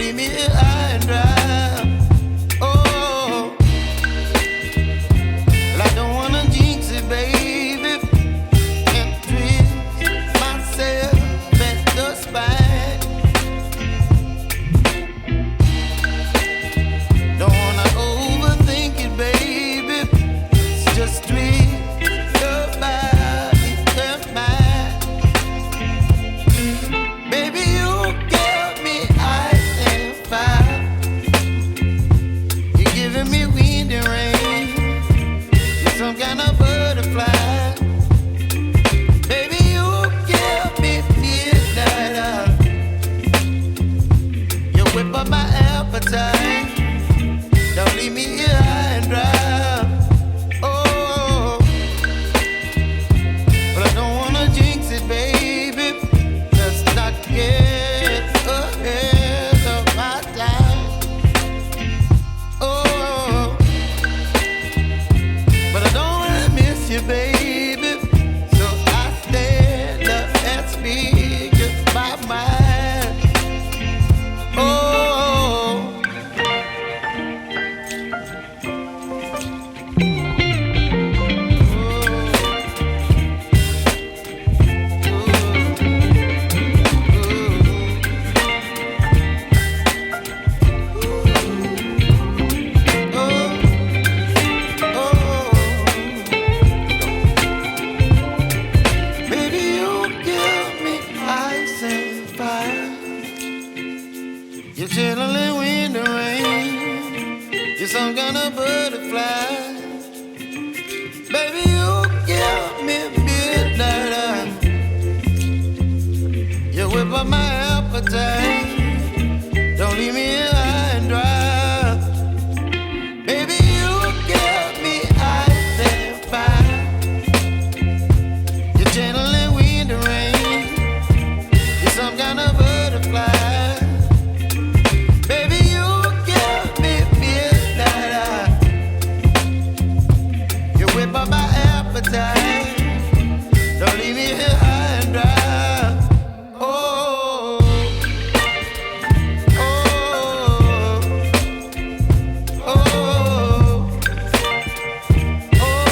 leave me here high and dry. Oh, well, I don't wanna jinx it, baby, and twist myself at the spine. Don't wanna overthink it, baby. It's just twist your body and mine. Baby, you give me ice and fire. You're giving me wind and rain. You're some kind of butterfly. Baby, you give me midnight. You whip up my appetite. Don't leave me here high and dry. Oh, but I don't wanna jinx it, baby. Let's not get ahead of my time. Oh, but I don't wanna miss you, baby. So I stand up and speak just my mind. Oh. Baby, you give me ice and fire. You're chilling wind and rain. You're some kind of butterfly. Baby, you give me midnight. You whip up my appetite. Don't leave me here high and dry. Baby, you give me ice and fire. You're channeling wind and rain. You're some kind of butterfly. Baby, you give me midnight. You whip up my appetite. Don't leave me here high and dry. Oh, oh, oh, oh,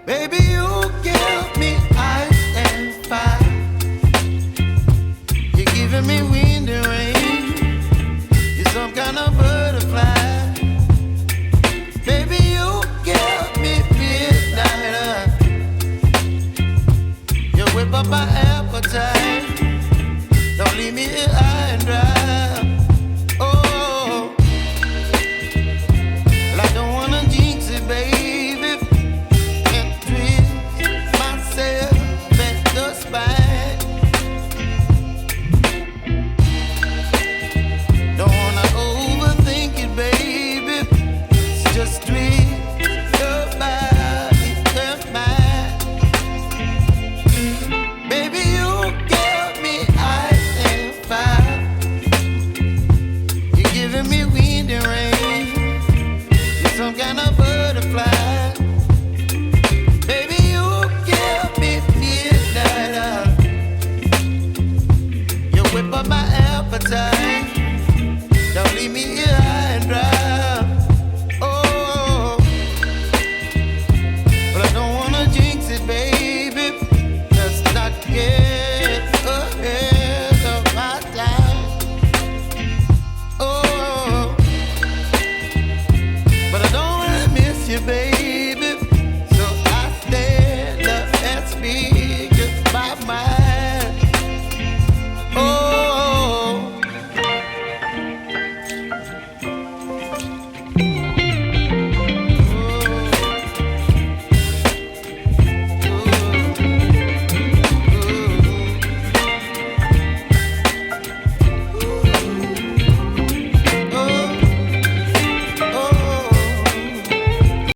baby, you give me ice and fire. You're giving me wind and rain. You're some kind of butterfly. Baby, you give me midnight. You whip up my appetite. Don't leave me here high and dry. Oh, well, I don't wanna jinx it, baby, and twist myself at the spine. Don't wanna overthink it, baby. It's just twist your body and mine. Baby, you give me ice and fire. You're giving me wind and rain. You're some kind of butterfly. Baby, you give me midnight. You whip up my appetite. Don't leave me here high and dry. Oh, but I don't wanna jinx it, baby. Let's not get ahead of my time. Oh, but I don't wanna baby.